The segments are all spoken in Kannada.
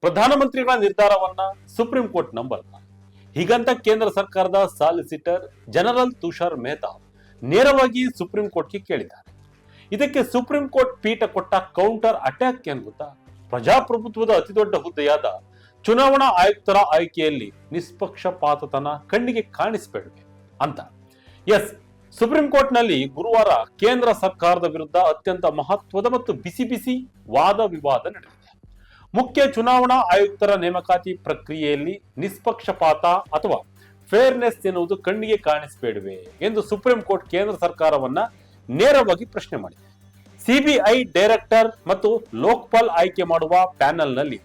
ಪ್ರಧಾನಮಂತ್ರಿಗಳ ನಿರ್ಧಾರವನ್ನ ಸುಪ್ರೀಂ ಕೋರ್ಟ್ ನಂಬಲ್ಲ. ಹೀಗಂತ ಕೇಂದ್ರ ಸರ್ಕಾರದ ಸಾಲಿಸಿಟರ್ ಜನರಲ್ ತುಷಾರ್ ಮೆಹ್ತಾ ನೇರವಾಗಿ ಸುಪ್ರೀಂ ಕೋರ್ಟ್ಗೆ ಕೇಳಿದ್ದಾರೆ. ಇದಕ್ಕೆ ಸುಪ್ರೀಂ ಕೋರ್ಟ್ ಪೀಠ ಕೊಟ್ಟ ಕೌಂಟರ್ ಅಟ್ಯಾಕ್ ಏನ್ ಗೊತ್ತಾ? ಪ್ರಜಾಪ್ರಭುತ್ವದ ಅತಿದೊಡ್ಡ ಹುದ್ದೆಯಾದ ಚುನಾವಣಾ ಆಯುಕ್ತರ ಆಯ್ಕೆಯಲ್ಲಿ ನಿಷ್ಪಕ್ಷಪಾತತನ ಕಣ್ಣಿಗೆ ಕಾಣಿಸಬೇಡ್ವೆ ಅಂತ. ಎಸ್, ಸುಪ್ರೀಂ ಕೋರ್ಟ್ ನಲ್ಲಿ ಗುರುವಾರ ಕೇಂದ್ರ ಸರ್ಕಾರದ ವಿರುದ್ಧ ಅತ್ಯಂತ ಮಹತ್ವದ ಮತ್ತು ಬಿಸಿ ಬಿಸಿ ವಾದ ವಿವಾದ ನಡೆದಿದೆ. ಮುಖ್ಯ ಚುನಾವಣಾ ಆಯುಕ್ತರ ನೇಮಕಾತಿ ಪ್ರಕ್ರಿಯೆಯಲ್ಲಿ ನಿಷ್ಪಕ್ಷಪಾತ ಅಥವಾ ಫೇರ್ನೆಸ್ ಎನ್ನುವುದು ಕಣ್ಣಿಗೆ ಕಾಣಿಸಬೇಡುವೆ ಎಂದು ಸುಪ್ರೀಂ ಕೋರ್ಟ್ ಕೇಂದ್ರ ಸರ್ಕಾರವನ್ನ ನೇರವಾಗಿ ಪ್ರಶ್ನೆ ಮಾಡಿದೆ. ಸಿಬಿಐ ಡೈರೆಕ್ಟರ್ ಮತ್ತು ಲೋಕ್ಪಾಲ್ ಆಯ್ಕೆ ಮಾಡುವ ಪ್ಯಾನೆಲ್ ನಲ್ಲಿ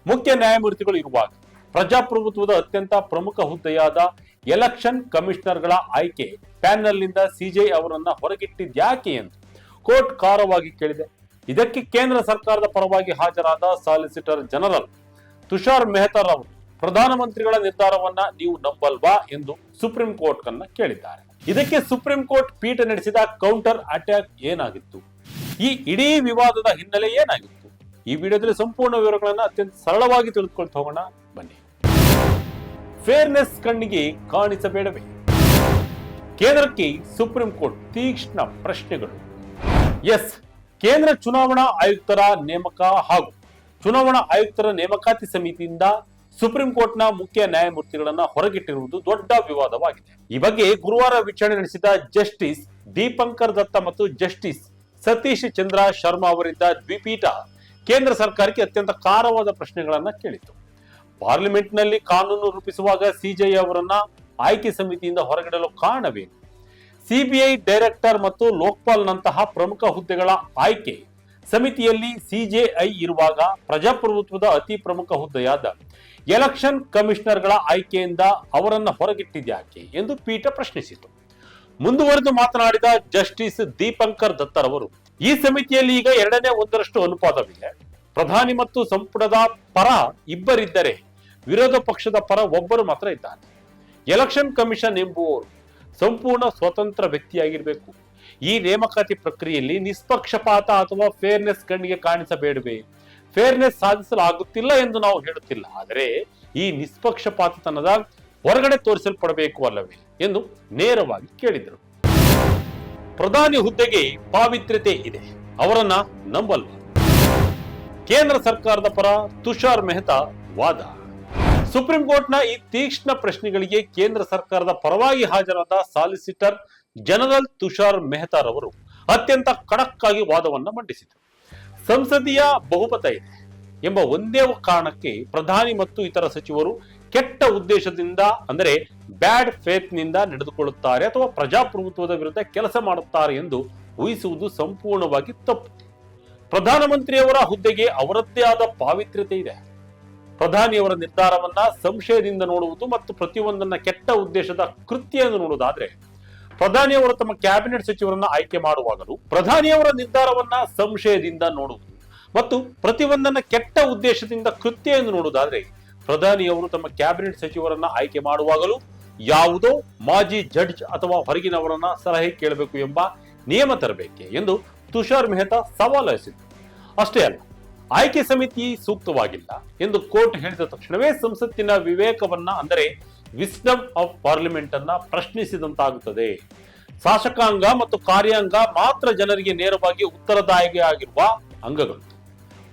ಮುಖ್ಯ ನ್ಯಾಯಮೂರ್ತಿಗಳು ಇರುವಾಗ ಪ್ರಜಾಪ್ರಭುತ್ವದ ಅತ್ಯಂತ ಪ್ರಮುಖ ಹುದ್ದೆಯಾದ ಎಲೆಕ್ಷನ್ ಕಮಿಷನರ್ಗಳ ಆಯ್ಕೆ ಪ್ಯಾನೆಲ್ ನಿಂದ ಸಿಜೆ ಅವರನ್ನ ಹೊರಗಿಟ್ಟಿದ್ಯಾಕೆ ಎಂದು ಕೋರ್ಟ್ ಖಾರವಾಗಿ ಕೇಳಿದೆ. ಇದಕ್ಕೆ ಕೇಂದ್ರ ಸರ್ಕಾರದ ಪರವಾಗಿ ಹಾಜರಾದ ಸಾಲಿಸಿಟರ್ ಜನರಲ್ ತುಷಾರ್ ಮೆಹ್ತಾ ರವರು ಪ್ರಧಾನಮಂತ್ರಿಗಳ ನಿರ್ಧಾರವನ್ನ ನೀವು ನಂಬಲ್ವಾ ಎಂದು ಸುಪ್ರೀಂ ಕೋರ್ಟ್ ಅನ್ನ ಕೇಳಿದ್ದಾರೆ. ಇದಕ್ಕೆ ಸುಪ್ರೀಂ ಕೋರ್ಟ್ ಪೀಠ ನಡೆಸಿದ ಕೌಂಟರ್ ಅಟ್ಯಾಕ್ ಏನಾಗಿತ್ತು? ಈ ಇಡೀ ವಿವಾದದ ಹಿನ್ನೆಲೆ ಏನಾಗಿತ್ತು? ಈ ವಿಡಿಯೋದಲ್ಲಿ ಸಂಪೂರ್ಣ ವಿವರಗಳನ್ನ ಅತ್ಯಂತ ಸರಳವಾಗಿ ತಿಳಿದುಕೊಳ್ತಾ ಹೋಗೋಣ, ಬನ್ನಿ. ಫೇರ್ನೆಸ್ ಕಣ್ಣಿಗೆ ಕಾಣಿಸಬೇಡವೇ? ಕೇಂದ್ರಕ್ಕೆ ಸುಪ್ರೀಂ ಕೋರ್ಟ್ ತೀಕ್ಷ್ಣ ಪ್ರಶ್ನೆಗಳು. ಎಸ್, ಕೇಂದ್ರ ಚುನಾವಣಾ ಆಯುಕ್ತರ ನೇಮಕ ಹಾಗೂ ಚುನಾವಣಾ ಆಯುಕ್ತರ ನೇಮಕಾತಿ ಸಮಿತಿಯಿಂದ ಸುಪ್ರೀಂ ಕೋರ್ಟ್ನ ಮುಖ್ಯ ನ್ಯಾಯಮೂರ್ತಿಗಳನ್ನ ಹೊರಗಿಟ್ಟಿರುವುದು ದೊಡ್ಡ ವಿವಾದವಾಗಿದೆ. ಈ ಬಗ್ಗೆ ಗುರುವಾರ ವಿಚಾರಣೆ ನಡೆಸಿದ ಜಸ್ಟಿಸ್ ದೀಪಂಕರ್ ದತ್ತ ಮತ್ತು ಜಸ್ಟಿಸ್ ಸತೀಶ್ ಚಂದ್ರ ಶರ್ಮಾ ಅವರಿದ್ದ ದ್ವಿಪೀಠ ಕೇಂದ್ರ ಸರ್ಕಾರಕ್ಕೆ ಅತ್ಯಂತ ಖಾರವಾದ ಪ್ರಶ್ನೆಗಳನ್ನ ಕೇಳಿತು. ಪಾರ್ಲಿಮೆಂಟ್ ನಲ್ಲಿ ಕಾನೂನು ರೂಪಿಸುವಾಗ ಸಿಜೆ ಅವರನ್ನ ಆಯ್ಕೆ ಸಮಿತಿಯಿಂದ ಹೊರಗಿಡಲು ಕಾರಣವೇನು? ಸಿಬಿಐ ಡೈರೆಕ್ಟರ್ ಮತ್ತು ಲೋಕ್ಪಾಲ್ ನಂತಹ ಪ್ರಮುಖ ಹುದ್ದೆಗಳ ಆಯ್ಕೆ ಸಮಿತಿಯಲ್ಲಿ ಸಿಜೆಐ ಇರುವಾಗ ಪ್ರಜಾಪ್ರಭುತ್ವದ ಅತಿ ಪ್ರಮುಖ ಹುದ್ದೆಯಾದ ಎಲೆಕ್ಷನ್ ಕಮಿಷನರ್ಗಳ ಆಯ್ಕೆಯಿಂದ ಅವರನ್ನ ಹೊರಗಿಟ್ಟಿದ್ಯಾಕೆ ಎಂದು ಪೀಠ ಪ್ರಶ್ನಿಸಿತು. ಮುಂದುವರೆದು ಮಾತನಾಡಿದ ಜಸ್ಟಿಸ್ ದೀಪಂಕರ್ ದತ್ತರವರು, ಈ ಸಮಿತಿಯಲ್ಲಿ ಈಗ 2/1 ಅನುಪಾತವಿದೆ. ಪ್ರಧಾನಿ ಮತ್ತು ಸಂಪುಟದ ಪರ ಇಬ್ಬರಿದ್ದರೆ ವಿರೋಧ ಪಕ್ಷದ ಪರ ಒಬ್ಬರು ಮಾತ್ರ ಇದ್ದಾರೆ. ಎಲೆಕ್ಷನ್ ಕಮಿಷನ್ ಎಂಬುವರು ಸಂಪೂರ್ಣ ಸ್ವತಂತ್ರ ವ್ಯಕ್ತಿಯಾಗಿರಬೇಕು. ಈ ನೇಮಕಾತಿ ಪ್ರಕ್ರಿಯೆಯಲ್ಲಿ ನಿಷ್ಪಕ್ಷಪಾತ ಅಥವಾ ಫೇರ್ನೆಸ್ ಕಣ್ಣಿಗೆ ಕಾಣಿಸಬೇಡವೆ? ಫೇರ್ನೆಸ್ ಸಾಧಿಸಲಾಗುತ್ತಿಲ್ಲ ಎಂದು ನಾವು ಹೇಳುತ್ತಿಲ್ಲ, ಆದರೆ ಈ ನಿಷ್ಪಕ್ಷಪಾತತನದ ಹೊರಗಡೆ ತೋರಿಸಲ್ಪಡಬೇಕು ಅಲ್ಲವೇ ಎಂದು ನೇರವಾಗಿ ಕೇಳಿದರು. ಪ್ರಧಾನಿ ಹುದ್ದೆಗೆ ಪಾವಿತ್ರ್ಯತೆ ಇದೆ, ಅವರನ್ನ ನಂಬಲ್ವಾ? ಕೇಂದ್ರ ಸರ್ಕಾರದ ಪರ ತುಷಾರ್ ಮೆಹ್ತಾ ವಾದ. ಸುಪ್ರೀಂ ಕೋರ್ಟ್ನ ಈ ತೀಕ್ಷ್ಣ ಪ್ರಶ್ನೆಗಳಿಗೆ ಕೇಂದ್ರ ಸರ್ಕಾರದ ಪರವಾಗಿ ಹಾಜರಾದ ಸಾಲಿಸಿಟರ್ ಜನರಲ್ ತುಷಾರ್ ಮೆಹ್ತಾ ರವರು ಅತ್ಯಂತ ಖಡಕ್ ಆಗಿ ವಾದವನ್ನ ಮಂಡಿಸಿದರು. ಸಂಸದೀಯ ಬಹುಮತ ಇದೆ ಎಂಬ ಒಂದೇ ಕಾರಣಕ್ಕೆ ಪ್ರಧಾನಿ ಮತ್ತು ಇತರ ಸಚಿವರು ಕೆಟ್ಟ ಉದ್ದೇಶದಿಂದ, ಅಂದರೆ ಬ್ಯಾಡ್ ಫೇತ್ ನಿಂದ ನಡೆದುಕೊಳ್ಳುತ್ತಾರೆ ಅಥವಾ ಪ್ರಜಾಪ್ರಭುತ್ವದ ವಿರುದ್ಧ ಕೆಲಸ ಮಾಡುತ್ತಾರೆ ಎಂದು ಊಹಿಸುವುದು ಸಂಪೂರ್ಣವಾಗಿ ತಪ್ಪು. ಪ್ರಧಾನಮಂತ್ರಿಯವರ ಹುದ್ದೆಗೆ ಅವರದ್ದೇ ಆದ ಪಾವಿತ್ರ್ಯತೆ ಇದೆ. ಪ್ರಧಾನಿಯವರ ನಿರ್ಧಾರವನ್ನ ಸಂಶಯದಿಂದ ನೋಡುವುದು ಮತ್ತು ಪ್ರತಿಯೊಂದನ್ನ ಕೆಟ್ಟ ಉದ್ದೇಶದ ಕೃತ್ಯ ಎಂದು ನೋಡುವುದಾದ್ರೆ, ಪ್ರಧಾನಿಯವರು ತಮ್ಮ ಕ್ಯಾಬಿನೆಟ್ ಸಚಿವರನ್ನ ಆಯ್ಕೆ ಮಾಡುವಾಗಲೂ ಪ್ರಧಾನಿಯವರ ನಿರ್ಧಾರವನ್ನ ಸಂಶಯದಿಂದ ನೋಡುವುದು ಮತ್ತು ಪ್ರತಿಯೊಂದನ್ನ ಕೆಟ್ಟ ಉದ್ದೇಶದಿಂದ ಕೃತ್ಯ ಎಂದು ನೋಡುವುದಾದ್ರೆ, ಪ್ರಧಾನಿಯವರು ತಮ್ಮ ಕ್ಯಾಬಿನೆಟ್ ಸಚಿವರನ್ನ ಆಯ್ಕೆ ಮಾಡುವಾಗಲೂ ಯಾವುದೋ ಮಾಜಿ ಜಡ್ಜ್ ಅಥವಾ ಹೊರಗಿನವರನ್ನ ಸಲಹೆ ಕೇಳಬೇಕು ಎಂಬ ನಿಯಮ ತರಬೇಕೆ ಎಂದು ತುಷಾರ್ ಮೆಹ್ತಾ ಸವಾಲು ಎಸೆದರು. ಅಷ್ಟೇ ಅಲ್ಲ, ಆಯ್ಕೆ ಸಮಿತಿ ಸೂಕ್ತವಾಗಿಲ್ಲ ಎಂದು ಕೋರ್ಟ್ ಹೇಳಿದ ತಕ್ಷಣವೇ ಸಂಸತ್ತಿನ ವಿವೇಕವನ್ನ, ಅಂದರೆ ವಿಸ್ಡಮ್ ಆಫ್ ಪಾರ್ಲಿಮೆಂಟ್ ಅನ್ನ ಪ್ರಶ್ನಿಸಿದಂತಾಗುತ್ತದೆ. ಶಾಸಕಾಂಗ ಮತ್ತು ಕಾರ್ಯಾಂಗ ಮಾತ್ರ ಜನರಿಗೆ ನೇರವಾಗಿ ಉತ್ತರದಾಯಿಯಾಗಿರುವ ಅಂಗಗಳು.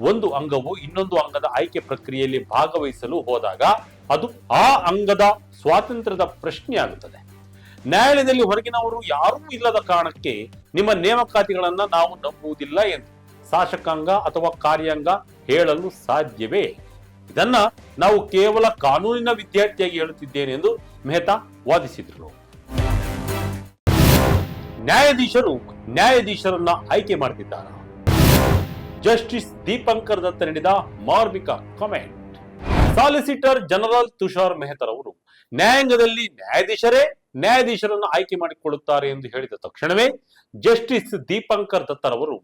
ಒಂದು ಅಂಗವು ಇನ್ನೊಂದು ಅಂಗದ ಆಯ್ಕೆ ಪ್ರಕ್ರಿಯೆಯಲ್ಲಿ ಭಾಗವಹಿಸಲು ಹೋದಾಗ ಅದು ಆ ಅಂಗದ ಸ್ವಾತಂತ್ರ್ಯದ ಪ್ರಶ್ನೆಯಾಗುತ್ತದೆ. ನ್ಯಾಯಾಲಯದಲ್ಲಿ ಹೊರಗಿನವರು ಯಾರೂ ಇಲ್ಲದ ಕಾರಣಕ್ಕೆ ನಿಮ್ಮ ನೇಮಕಾತಿಗಳನ್ನ ನಾವು ನಂಬುವುದಿಲ್ಲ ಎಂದು ಶಾಸಕಾಂಗ ಅಥವಾ ಕಾರ್ಯಾಂಗ ಹೇಳಲು ಸಾಧ್ಯವೇ? ಇದನ್ನ ನಾವು ಕೇವಲ ಕಾನೂನಿನ ವಿದ್ಯಾರ್ಥಿಯಾಗಿ ಹೇಳುತ್ತಿದ್ದೇನೆ ಎಂದು ಮೆಹ್ತಾ ವಾದಿಸಿದರು. ನ್ಯಾಯಾಧೀಶರು ನ್ಯಾಯಾಧೀಶರನ್ನ ಆಯ್ಕೆ ಮಾಡ್ತಿದ್ದಾರೆ. ಜಸ್ಟಿಸ್ ದೀಪಂಕರ್ ದತ್ತ ನೀಡಿದ ಮಾರ್ಮಿಕ comment. Solicitor general Tushar Mehta ಅವರು ನ್ಯಾಯಾಂಗದಲ್ಲಿ ನ್ಯಾಯಾಧೀಶರೇ ನ್ಯಾಯಾಧೀಶರನ್ನು ಆಯ್ಕೆ ಮಾಡಿಕೊಳ್ಳುತ್ತಾರೆ ಎಂದು ಹೇಳಿದ ತಕ್ಷಣವೇ ಜಸ್ಟಿಸ್ ದೀಪಂಕರ್ ದತ್ತರವರು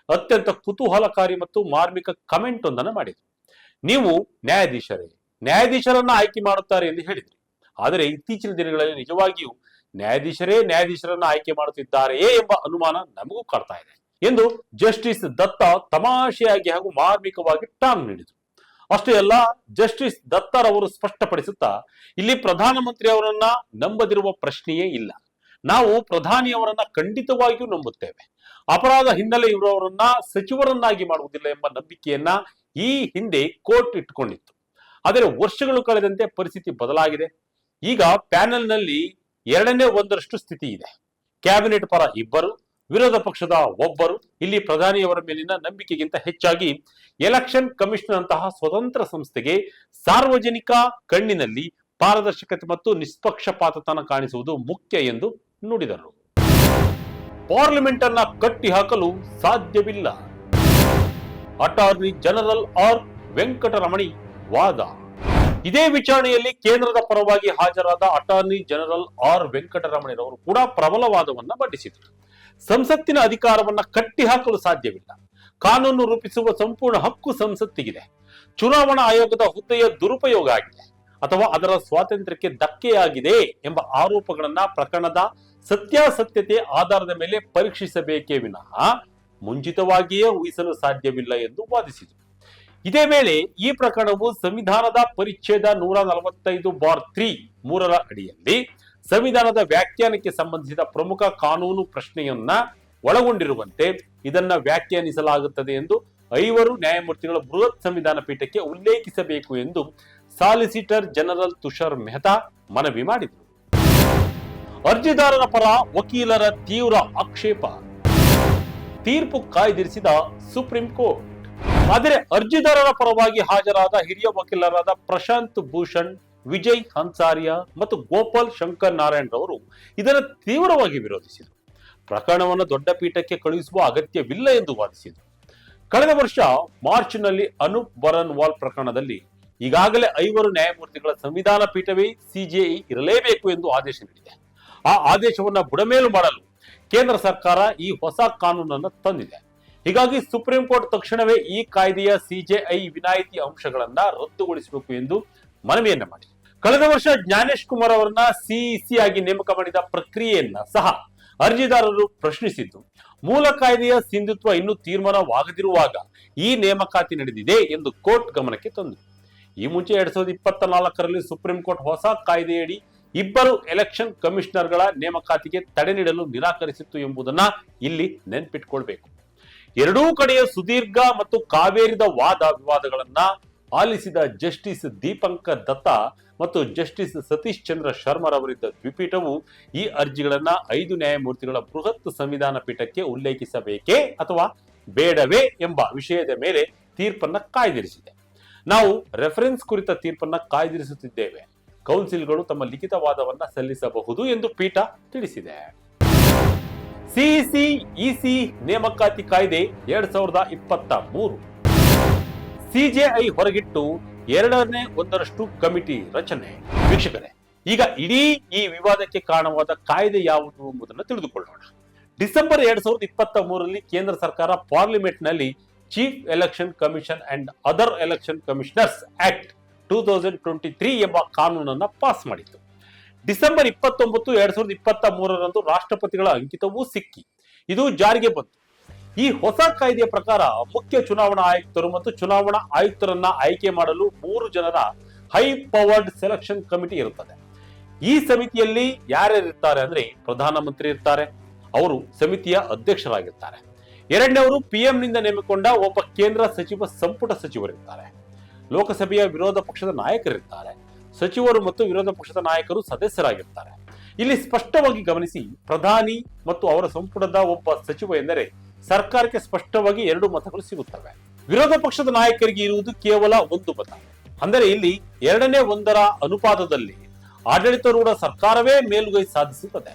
ಅತ್ಯಂತ ಕುತೂಹಲಕಾರಿ ಮತ್ತು ಮಾರ್ಮಿಕ ಕಮೆಂಟ್ ಒಂದನ್ನು ಮಾಡಿದರು. ನೀವು ನ್ಯಾಯಾಧೀಶರನ್ನ ಆಯ್ಕೆ ಮಾಡುತ್ತಾರೆ ಎಂದು ಹೇಳಿದ್ರಿ, ಆದರೆ ಇತ್ತೀಚಿನ ದಿನಗಳಲ್ಲಿ ನಿಜವಾಗಿಯೂ ನ್ಯಾಯಾಧೀಶರನ್ನ ಆಯ್ಕೆ ಮಾಡುತ್ತಿದ್ದಾರೆಯೇ ಎಂಬ ಅನುಮಾನ ನಮಗೂ ಕಾಡ್ತಾ ಇದೆ ಎಂದು ಜಸ್ಟಿಸ್ ದತ್ತ ತಮಾಷೆಯಾಗಿ ಹಾಗೂ ಮಾರ್ಮಿಕವಾಗಿ ಟಾಂಗ್ ನೀಡಿದರು. ಅಷ್ಟೇ ಅಲ್ಲ, ಜಸ್ಟಿಸ್ ದತ್ತರ್ ಅವರು ಸ್ಪಷ್ಟಪಡಿಸುತ್ತಾ, ಇಲ್ಲಿ ಪ್ರಧಾನಮಂತ್ರಿ ಅವರನ್ನ ನಂಬದಿರುವ ಪ್ರಶ್ನೆಯೇ ಇಲ್ಲ. ನಾವು ಪ್ರಧಾನಿಯವರನ್ನ ಖಂಡಿತವಾಗಿಯೂ ನಂಬುತ್ತೇವೆ. ಅಪರಾಧ ಹಿನ್ನೆಲೆ ಇರುವವರನ್ನ ಸಚಿವರನ್ನಾಗಿ ಮಾಡುವುದಿಲ್ಲ ಎಂಬ ನಂಬಿಕೆಯನ್ನ ಈ ಹಿಂದೆ ಕೋರ್ಟ್ ಇಟ್ಟುಕೊಂಡಿತ್ತು. ಆದರೆ ವರ್ಷಗಳು ಕಳೆದಂತೆ ಪರಿಸ್ಥಿತಿ ಬದಲಾಗಿದೆ. ಈಗ ಪ್ಯಾನೆಲ್ನಲ್ಲಿ 1/2 ಸ್ಥಿತಿ ಇದೆ. ಕ್ಯಾಬಿನೆಟ್ ಪರ 2, ವಿರೋಧ ಪಕ್ಷದ 1. ಇಲ್ಲಿ ಪ್ರಧಾನಿಯವರ ಮೇಲಿನ ನಂಬಿಕೆಗಿಂತ ಹೆಚ್ಚಾಗಿ ಎಲೆಕ್ಷನ್ ಕಮಿಷನ್ ಅಂತಹ ಸ್ವತಂತ್ರ ಸಂಸ್ಥೆಗೆ ಸಾರ್ವಜನಿಕ ಕಣ್ಣಿನಲ್ಲಿ ಪಾರದರ್ಶಕತೆ ಮತ್ತು ನಿಷ್ಪಕ್ಷಪಾತತನ ಕಾಣಿಸುವುದು ಮುಖ್ಯ ಎಂದು ನುಡಿದರು. ಪಾರ್ಲಿಮೆಂಟ್ ಅನ್ನ ಕಟ್ಟಿ ಹಾಕಲು ಸಾಧ್ಯವಿಲ್ಲ. ಅಟಾರ್ನಿ ಜನರಲ್ ಆರ್ ವೆಂಕಟರಮಣಿ ವಾದ. ಇದೇ ವಿಚಾರಣೆಯಲ್ಲಿ ಕೇಂದ್ರದ ಪರವಾಗಿ ಹಾಜರಾದ ಅಟಾರ್ನಿ ಜನರಲ್ ಆರ್ ವೆಂಕಟರಮಣಿರವರು ಕೂಡ ಪ್ರಬಲ ವಾದವನ್ನ ಮಂಡಿಸಿದರು. ಸಂಸತ್ತಿನ ಅಧಿಕಾರವನ್ನ ಕಟ್ಟಿ ಹಾಕಲು ಸಾಧ್ಯವಿಲ್ಲ. ಕಾನೂನು ರೂಪಿಸುವ ಸಂಪೂರ್ಣ ಹಕ್ಕು ಸಂಸತ್ತಿಗಿದೆ. ಚುನಾವಣಾ ಆಯೋಗದ ಹುದ್ದೆಯ ದುರುಪಯೋಗ ಆಗಿದೆ ಅಥವಾ ಅದರ ಸ್ವಾತಂತ್ರ್ಯಕ್ಕೆ ಧಕ್ಕೆಯಾಗಿದೆ ಎಂಬ ಆರೋಪಗಳನ್ನ ಪ್ರಕರಣದ ಸತ್ಯಾಸತ್ಯತೆ ಆಧಾರದ ಮೇಲೆ ಪರೀಕ್ಷಿಸಬೇಕೇ ವಿನಃ ಮುಂಚಿತವಾಗಿಯೇ ಊಹಿಸಲು ಸಾಧ್ಯವಿಲ್ಲ ಎಂದು ವಾದಿಸಿದರು. ಇದೇ ವೇಳೆ ಈ ಪ್ರಕರಣವು ಸಂವಿಧಾನದ ಪರಿಚ್ಛೇದ 145(3) ಅಡಿಯಲ್ಲಿ ಸಂವಿಧಾನದ ವ್ಯಾಖ್ಯಾನಕ್ಕೆ ಸಂಬಂಧಿಸಿದ ಪ್ರಮುಖ ಕಾನೂನು ಪ್ರಶ್ನೆಯನ್ನ ಒಳಗೊಂಡಿರುವಂತೆ ಇದನ್ನ ವ್ಯಾಖ್ಯಾನಿಸಲಾಗುತ್ತದೆ ಎಂದು 5 ನ್ಯಾಯಮೂರ್ತಿಗಳ ಬೃಹತ್ ಸಂವಿಧಾನ ಪೀಠಕ್ಕೆ ಉಲ್ಲೇಖಿಸಬೇಕು ಎಂದು ಸಾಲಿಸಿಟರ್ ಜನರಲ್ ತುಷಾರ್ ಮೆಹ್ತಾ ಮನವಿ ಮಾಡಿದರು. ಅರ್ಜಿದಾರರ ಪರ ವಕೀಲರ ತೀವ್ರ ಆಕ್ಷೇಪ. ತೀರ್ಪು ಕಾಯ್ದಿರಿಸಿದ ಸುಪ್ರೀಂ ಕೋರ್ಟ್. ಆದರೆ ಅರ್ಜಿದಾರರ ಪರವಾಗಿ ಹಾಜರಾದ ಹಿರಿಯ ವಕೀಲರಾದ ಪ್ರಶಾಂತ್ ಭೂಷಣ್, ವಿಜಯ್ ಹನ್ಸಾರಿಯಾ ಮತ್ತು ಗೋಪಾಲ್ ಶಂಕರ್ ನಾರಾಯಣ್ ರವರು ಇದನ್ನು ತೀವ್ರವಾಗಿ ವಿರೋಧಿಸಿದರು. ಪ್ರಕರಣವನ್ನು ದೊಡ್ಡ ಪೀಠಕ್ಕೆ ಕಳುಹಿಸುವ ಅಗತ್ಯವಿಲ್ಲ ಎಂದು ವಾದಿಸಿದರು. ಕಳೆದ ವರ್ಷ ಮಾರ್ಚ್ನಲ್ಲಿ ಅನೂಪ್ ಬರನ್ವಾಲ್ ಪ್ರಕರಣದಲ್ಲಿ ಈಗಾಗಲೇ 5 ನ್ಯಾಯಮೂರ್ತಿಗಳ ಸಂವಿಧಾನ ಪೀಠವೇ ಸಿಜೆಐ ಇರಲೇಬೇಕು ಎಂದು ಆದೇಶ ನೀಡಿದೆ. ಆ ಆದೇಶವನ್ನ ಬುಡಮೇಲು ಮಾಡಲು ಕೇಂದ್ರ ಸರ್ಕಾರ ಈ ಹೊಸ ಕಾನೂನನ್ನು ತಂದಿದೆ. ಹೀಗಾಗಿ ಸುಪ್ರೀಂ ಕೋರ್ಟ್ ತಕ್ಷಣವೇ ಈ ಕಾಯ್ದೆಯ ಸಿಜೆಐ ವಿನಾಯಿತಿ ಅಂಶಗಳನ್ನ ರದ್ದುಗೊಳಿಸಬೇಕು ಎಂದು ಮನವಿಯನ್ನ ಮಾಡಿದೆ. ಕಳೆದ ವರ್ಷ ಜ್ಞಾನೇಶ್ ಕುಮಾರ್ ಅವರನ್ನ ಸಿಇಸಿ ಆಗಿ ನೇಮಕ ಮಾಡಿದ ಪ್ರಕ್ರಿಯೆಯನ್ನ ಸಹ ಅರ್ಜಿದಾರರು ಪ್ರಶ್ನಿಸಿದ್ದು, ಮೂಲ ಕಾಯ್ದೆಯ ಸಿಂಧುತ್ವ ಇನ್ನೂ ತೀರ್ಮಾನವಾಗದಿರುವಾಗ ಈ ನೇಮಕಾತಿ ನಡೆದಿದೆ ಎಂದು ಕೋರ್ಟ್ ಗಮನಕ್ಕೆ ತಂದರು. ಈ ಮುಂಚೆ 2024ರಲ್ಲಿ ಸುಪ್ರೀಂ ಕೋರ್ಟ್ ಹೊಸ ಕಾಯ್ದೆಯಡಿ 2 ಎಲೆಕ್ಷನ್ ಕಮಿಷನರ್ಗಳ ನೇಮಕಾತಿಗೆ ತಡೆ ನೀಡಲು ನಿರಾಕರಿಸಿತ್ತು ಎಂಬುದನ್ನ ಇಲ್ಲಿ ನೆನ್ಪಿಟ್ಕೊಳ್ಬೇಕು. ಎರಡೂ ಕಡೆಯ ಸುದೀರ್ಘ ಮತ್ತು ಕಾವೇರಿದ ವಾದ ವಿವಾದಗಳನ್ನ ಆಲಿಸಿದ ಜಸ್ಟಿಸ್ ದೀಪಂಕರ್ ದತ್ತಾ ಮತ್ತು ಜಸ್ಟಿಸ್ ಸತೀಶ್ ಚಂದ್ರ ಶರ್ಮರ್ ಅವರಿದ್ದ ದ್ವಿಪೀಠವು ಈ ಅರ್ಜಿಗಳನ್ನ 5 ನ್ಯಾಯಮೂರ್ತಿಗಳ ಬೃಹತ್ ಸಂವಿಧಾನ ಪೀಠಕ್ಕೆ ಉಲ್ಲೇಖಿಸಬೇಕೇ ಅಥವಾ ಬೇಡವೇ ಎಂಬ ವಿಷಯದ ಮೇಲೆ ತೀರ್ಪನ್ನ ಕಾಯ್ದಿರಿಸಿದೆ. ನಾವು ರೆಫರೆನ್ಸ್ ಕುರಿತ ತೀರ್ಪನ್ನ ಕಾಯ್ದಿರಿಸುತ್ತಿದ್ದೇವೆ. ಕೌನ್ಸಿಲ್ಗಳು ತಮ್ಮ ಲಿಖಿತ ವಾದವನ್ನ ಸಲ್ಲಿಸಬಹುದು ಎಂದು ಪೀಠ ತಿಳಿಸಿದೆ. ಸಿಇಸಿ ಇಸಿ ನೇಮಕಾತಿ ಕಾಯ್ದೆ 2023 ಸಿಜೆಐ ಹೊರಗಿಟ್ಟು 1/2 ಕಮಿಟಿ ರಚನೆ. ವೀಕ್ಷಕರೇ, ಈಗ ಇಡೀ ಈ ವಿವಾದಕ್ಕೆ ಕಾರಣವಾದ ಕಾಯ್ದೆ ಯಾವುದು ಎಂಬುದನ್ನು ತಿಳಿದುಕೊಳ್ಳೋಣ. ಡಿಸೆಂಬರ್ 2023ರಲ್ಲಿ ಕೇಂದ್ರ ಸರ್ಕಾರ ಪಾರ್ಲಿಮೆಂಟ್ ನಲ್ಲಿ chief election commission and other election commissioners act 2023 ಎಂಬ ಕಾನೂನನ್ನ ಪಾಸ್ ಮಾಡಿತ್ತು. ಡಿಸೆಂಬರ್ 29, 2023ರಂದು ರಾಷ್ಟ್ರಪತಿಗಳ ಅಂಕಿತವೂ ಸಿಕ್ಕಿ ಇದು ಜಾರಿಗೆ ಬಂತು. ಈ ಹೊಸ ಕಾಯ್ದೆಯ ಪ್ರಕಾರ ಮುಖ್ಯ ಚುನಾವಣಾ ಆಯುಕ್ತರು ಮತ್ತು ಚುನಾವಣಾ ಆಯುಕ್ತರನ್ನ ಆಯ್ಕೆ ಮಾಡಲು 3 ಜನರ ಹೈ ಪವರ್ಡ್ ಸೆಲೆಕ್ಷನ್ ಕಮಿಟಿ ಇರುತ್ತದೆ. ಈ ಸಮಿತಿಯಲ್ಲಿ ಯಾರ್ಯಾರಿರ್ತಾರೆ ಅಂದ್ರೆ ಪ್ರಧಾನಮಂತ್ರಿ ಇರ್ತಾರೆ, ಅವರು ಸಮಿತಿಯ ಅಧ್ಯಕ್ಷರಾಗಿರ್ತಾರೆ. ಎರಡನೇವರು ಪಿಎಂ ನಿಂದ ನೇಮಕೊಂಡ ಒಬ್ಬ ಕೇಂದ್ರ ಸಚಿವ ಸಂಪುಟ ಸಚಿವರಿರ್ತಾರೆ. ಲೋಕಸಭೆಯ ವಿರೋಧ ಪಕ್ಷದ ನಾಯಕರಿರ್ತಾರೆ. ಸಚಿವರು ಮತ್ತು ವಿರೋಧ ಪಕ್ಷದ ನಾಯಕರು ಸದಸ್ಯರಾಗಿರ್ತಾರೆ. ಇಲ್ಲಿ ಸ್ಪಷ್ಟವಾಗಿ ಗಮನಿಸಿ, ಪ್ರಧಾನಿ ಮತ್ತು ಅವರ ಸಂಪುಟದ ಒಬ್ಬ ಸಚಿವ ಎಂದರೆ ಸರ್ಕಾರಕ್ಕೆ ಸ್ಪಷ್ಟವಾಗಿ 2 ಮತಗಳು ಸಿಗುತ್ತವೆ. ವಿರೋಧ ಪಕ್ಷದ ನಾಯಕರಿಗೆ ಇರುವುದು ಕೇವಲ 1 ಮತ. ಅಂದರೆ ಇಲ್ಲಿ 2:1 ಅನುಪಾತದಲ್ಲಿ ಆಡಳಿತಾರೂಢ ಸರ್ಕಾರವೇ ಮೇಲುಗೈ ಸಾಧಿಸುತ್ತದೆ.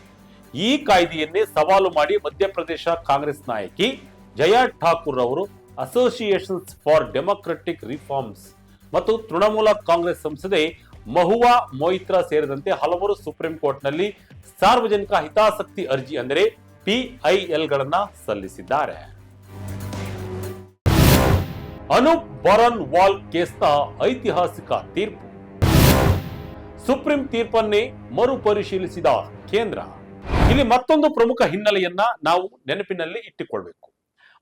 ಈ ಕಾಯ್ದೆಯನ್ನೇ ಸವಾಲು ಮಾಡಿ ಮಧ್ಯಪ್ರದೇಶ ಕಾಂಗ್ರೆಸ್ ನಾಯಕಿ ಜಯಾ ಠಾಕೂರ್ ಅವರು ಅಸೋಸಿಯೇಷನ್ಸ್ ಫಾರ್ ಡೆಮೊಕ್ರೆಟಿಕ್ ರಿಫಾರ್ಮ್ಸ್ ಮತ್ತು ತೃಣಮೂಲ ಕಾಂಗ್ರೆಸ್ ಸಂಸದೆ ಮಹುವಾ ಮೊಯಿತ್ರಾ ಸೇರಿದಂತೆ ಹಲವರು ಸುಪ್ರೀಂ ಕೋರ್ಟ್ನಲ್ಲಿ ಸಾರ್ವಜನಿಕ ಹಿತಾಸಕ್ತಿ ಅರ್ಜಿ ಅಂದರೆ PIL ಗಳನ್ನ ಸಲ್ಲಿಸಿದ್ದಾರೆ. ಅನೂಪ್ ಬರನ್ವಾಲ್ ಕೇಸ್ನ ಐತಿಹಾಸಿಕ ತೀರ್ಪು. ಸುಪ್ರೀಂ ತೀರ್ಪನ್ನೇ ಮರುಪರಿಶೀಲಿಸಿದ ಕೇಂದ್ರ. ಇಲ್ಲಿ ಮತ್ತೊಂದು ಪ್ರಮುಖ ಹಿನ್ನೆಲೆಯನ್ನ ನಾವು ನೆನಪಿನಲ್ಲಿ ಇಟ್ಟುಕೊಳ್ಬೇಕು.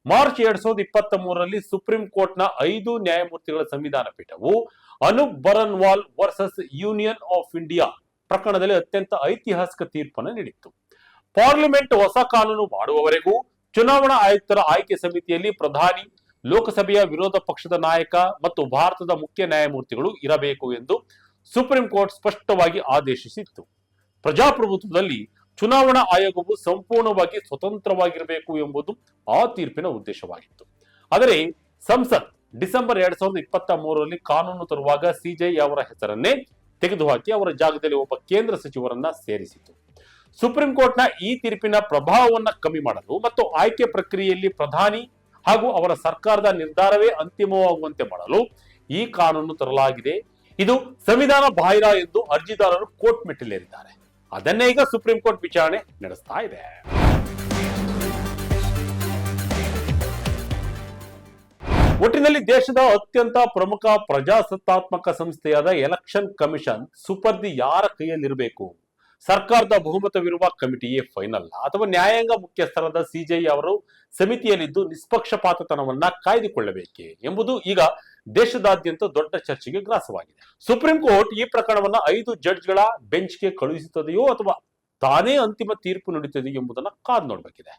ಮಾರ್ಚ್ 2023ರಲ್ಲಿ ಸುಪ್ರೀಂ ಕೋರ್ಟ್ನ 5 ನ್ಯಾಯಮೂರ್ತಿಗಳ ಸಂವಿಧಾನ ಪೀಠವು Anoop Baranwal versus union of India ಪ್ರಕರಣದಲ್ಲಿ ಅತ್ಯಂತ ಐತಿಹಾಸಿಕ ತೀರ್ಪನ್ನು ನೀಡಿತ್ತು. ಪಾರ್ಲಿಮೆಂಟ್ ಹೊಸ ಕಾನೂನು ಮಾಡುವವರೆಗೂ ಚುನಾವಣಾ ಆಯುಕ್ತರ ಆಯ್ಕೆ ಸಮಿತಿಯಲ್ಲಿ ಪ್ರಧಾನಿ, ಲೋಕಸಭೆಯ ವಿರೋಧ ಪಕ್ಷದ ನಾಯಕ ಮತ್ತು ಭಾರತದ ಮುಖ್ಯ ನ್ಯಾಯಮೂರ್ತಿಗಳು ಇರಬೇಕು ಎಂದು ಸುಪ್ರೀಂ ಕೋರ್ಟ್ ಸ್ಪಷ್ಟವಾಗಿ ಆದೇಶಿಸಿತ್ತು. ಪ್ರಜಾಪ್ರಭುತ್ವದಲ್ಲಿ ಚುನಾವಣಾ ಆಯೋಗವು ಸಂಪೂರ್ಣವಾಗಿ ಸ್ವತಂತ್ರವಾಗಿರಬೇಕು ಎಂಬುದು ಆ ತೀರ್ಪಿನ ಉದ್ದೇಶವಾಗಿತ್ತು. ಆದರೆ ಸಂಸತ್ ಡಿಸೆಂಬರ್ 2023ರಲ್ಲಿ ಕಾನೂನು ತರುವಾಗ ಸಿಜೆಐ ಅವರ ಹೆಸರನ್ನೇ ತೆಗೆದುಹಾಕಿ ಅವರ ಜಾಗದಲ್ಲಿ ಒಬ್ಬ ಕೇಂದ್ರ ಸಚಿವರನ್ನ ಸೇರಿಸಿತು. ಸುಪ್ರೀಂ ಕೋರ್ಟ್ನ ಈ ತೀರ್ಪಿನ ಪ್ರಭಾವವನ್ನ ಕಮ್ಮಿ ಮಾಡಲು ಮತ್ತು ಆಯ್ಕೆ ಪ್ರಕ್ರಿಯೆಯಲ್ಲಿ ಪ್ರಧಾನಿ ಹಾಗೂ ಅವರ ಸರ್ಕಾರದ ನಿರ್ಧಾರವೇ ಅಂತಿಮವಾಗುವಂತೆ ಮಾಡಲು ಈ ಕಾನೂನು ತರಲಾಗಿದೆ. ಇದು ಸಂವಿಧಾನ ಬಾಹಿರ ಎಂದು ಅರ್ಜಿದಾರರು ಕೋರ್ಟ್ ಮೆಟ್ಟಿಲೇರಿದ್ದಾರೆ. ಅದನ್ನೇ ಈಗ ಸುಪ್ರೀಂ ಕೋರ್ಟ್ ವಿಚಾರಣೆ ನಡೆಸ್ತಾ ಇದೆ. ಒಟ್ಟಿನಲ್ಲಿ ದೇಶದ ಅತ್ಯಂತ ಪ್ರಮುಖ ಪ್ರಜಾಸತ್ತಾತ್ಮಕ ಸಂಸ್ಥೆಯಾದ ಎಲೆಕ್ಷನ್ ಕಮಿಷನ್ ಸುಪರ್ದಿ ಯಾರ ಕೈಯಲ್ಲಿರಬೇಕು? ಸರ್ಕಾರದ ಬಹುಮತವಿರುವ ಕಮಿಟಿಯೇ ಫೈನಲ್ ಅಥವಾ ನ್ಯಾಯಾಂಗ ಮುಖ್ಯಸ್ಥರಾದ ಸಿಜೆಐ ಅವರು ಸಮಿತಿಯಲ್ಲಿದ್ದು ನಿಷ್ಪಕ್ಷಪಾತತನವನ್ನ ಕಾಯ್ದುಕೊಳ್ಳಬೇಕೆ ಎಂಬುದು ಈಗ ದೇಶದಾದ್ಯಂತ ದೊಡ್ಡ ಚರ್ಚೆಗೆ ಗ್ರಾಸವಾಗಿದೆ. ಸುಪ್ರೀಂ ಕೋರ್ಟ್ ಈ ಪ್ರಕರಣವನ್ನ 5 ಜಡ್ಜ್ಗಳ ಬೆಂಚ್ಗೆ ಕಳುಹಿಸುತ್ತದೆಯೋ ಅಥವಾ ತಾನೇ ಅಂತಿಮ ತೀರ್ಪು ನೀಡುತ್ತದೆಯೋ ಎಂಬುದನ್ನ ಕಾದು ನೋಡಬೇಕಿದೆ.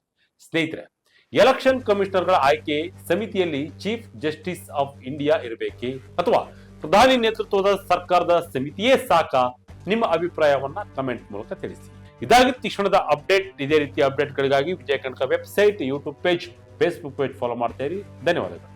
ಸ್ನೇಹಿತರೆ, ಎಲೆಕ್ಷನ್ ಕಮಿಷನರ್ಗಳ ಆಯ್ಕೆ ಸಮಿತಿಯಲ್ಲಿ ಚೀಫ್ ಜಸ್ಟಿಸ್ ಆಫ್ ಇಂಡಿಯಾ ಇರಬೇಕೆ ಅಥವಾ ಪ್ರಧಾನಿ ನೇತೃತ್ವದ ಸರ್ಕಾರದ ಸಮಿತಿಯೇ ಸಾಕಾ? ನಿಮ್ಮ ಅಭಿಪ್ರಾಯವನ್ನ ಕಮೆಂಟ್ ಮೂಲಕ ತಿಳಿಸಿ. ಇದಾಗಿತ್ತು ಕ್ಷಣದ ಅಪ್ಡೇಟ್. ಇದೇ ರೀತಿಯ ಅಪ್ಡೇಟ್ಗಳಿಗಾಗಿ ವಿಜಯ ಕನಕ website, YouTube page, Facebook page follow ಮಾಡ್ತಾ ಇರಿ. ಧನ್ಯವಾದಗಳು.